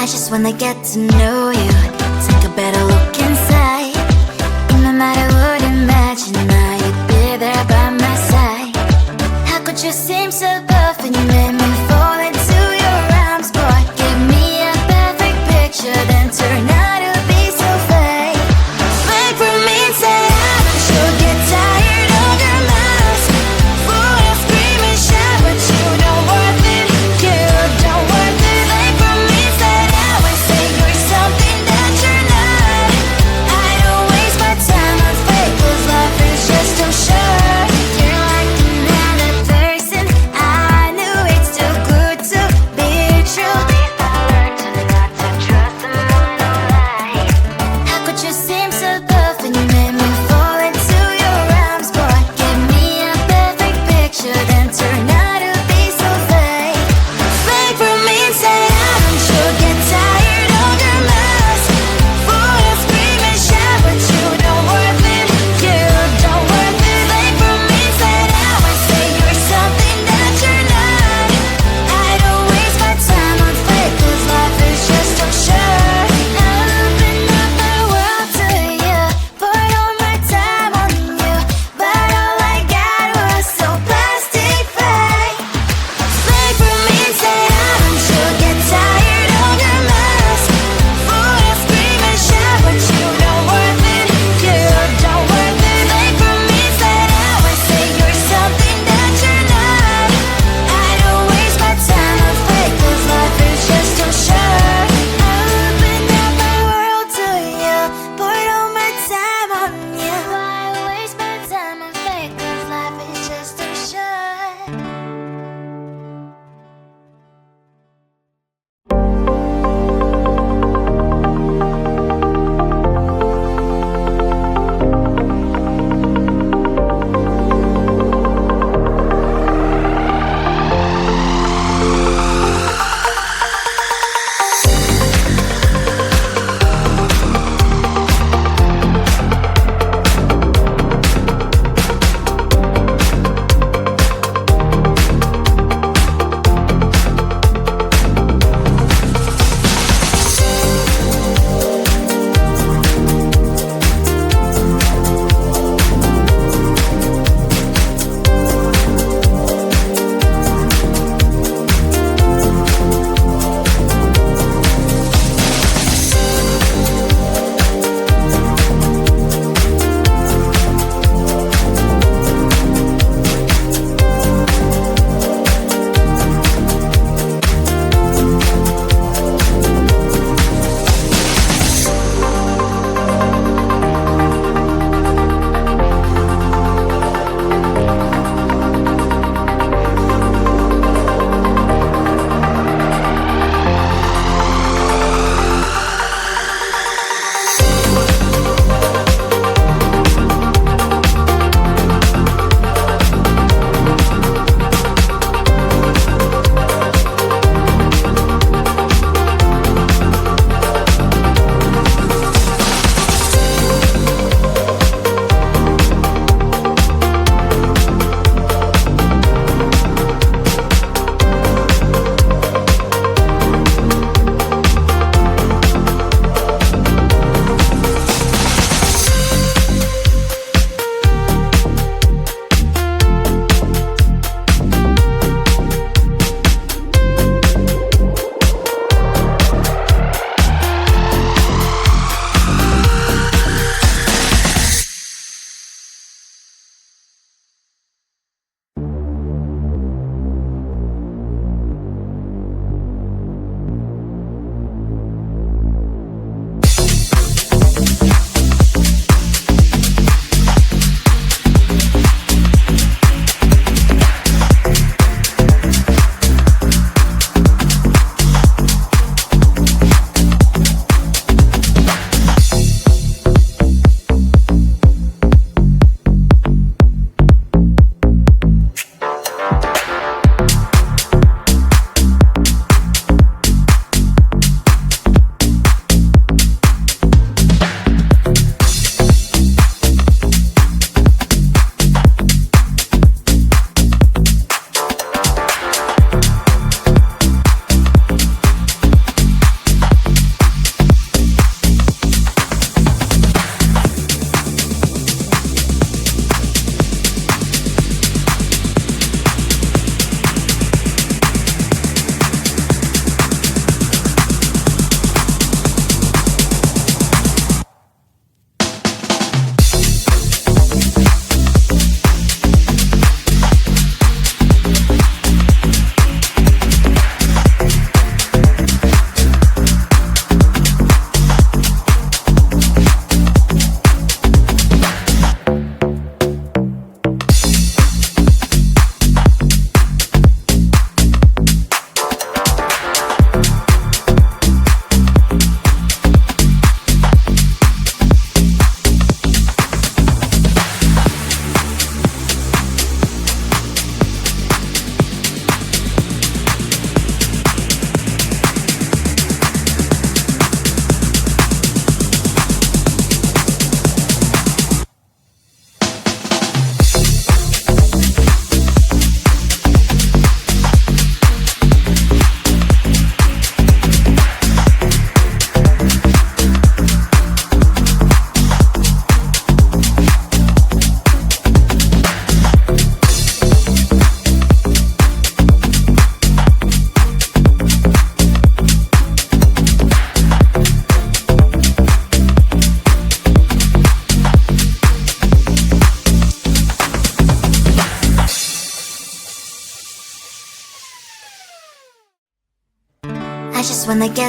I just wanna get to know you, take a better look inside. In my mind I would imagine now you'd be there by my side. How could you seem so perfect, you made me fall into your arms, boy. Give me a perfect picture, then turn out to be so fake. Wait for me and say I should get tired of your mouth. Full of scream and shout, but you don't worth it, you don't worth it. Wait for me and say I would say you're something that you're not. I don't waste my time on fake, 'cause life is just too short. You're like another person, I knew it's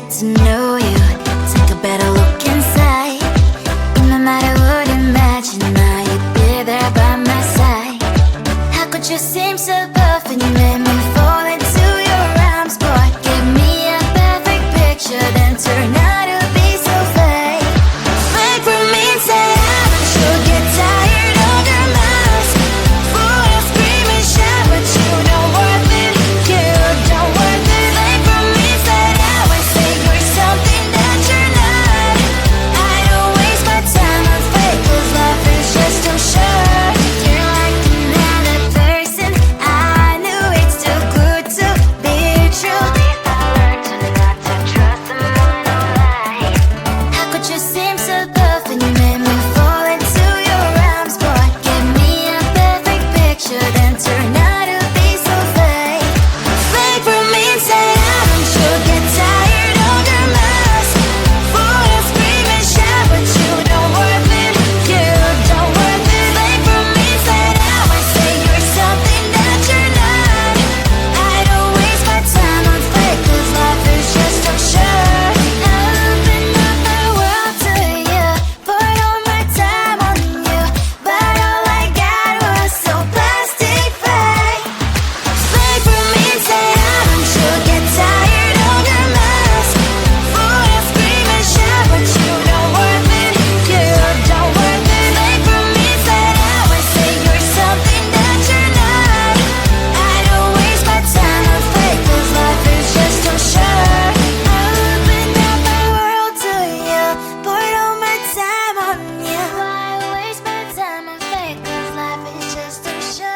get to know you, take a better look inside. No matter what, imagine now you'd be there by my side. How could you seem so perfect? You made me fall into your arms, boy. Give me a perfect picture, then turn out to be so fake. Fake for me, say I'm sure get tired of your mask. Full of scream and shout, but you don't worth it. You don't worth it. Fake for me, say I would say you're something that you're not. I don't waste my time on fake, 'cause life is just too short. You're like another person. I knew it's too good to be true. I learned to not to trust someone who lies. How could you seem so perfect? You made me fall into your arms, boy. Give me a perfect picture, then turn out to be so fake. Fake for me and say I'm sure get tired of your mask. Full of scream and shout, but you don't worth it. You don't worth it. Fake for me, say I would say you're something that you're not. I don't waste my time on fake, 'cause life is just too short. I open up the world to you, poured all my time on you, but all I got was so plastic fake. Fake for me and say I'm sure get tired of your mask. Full of scream and shout, but you don't worth it. You don't worth it. Fake for me, say I would say you're something that you're not. I don't waste my time on fake, 'cause life is just too short. I opened up the world to you, poured all my time on you. Why waste my time on fake, 'cause life is just too short.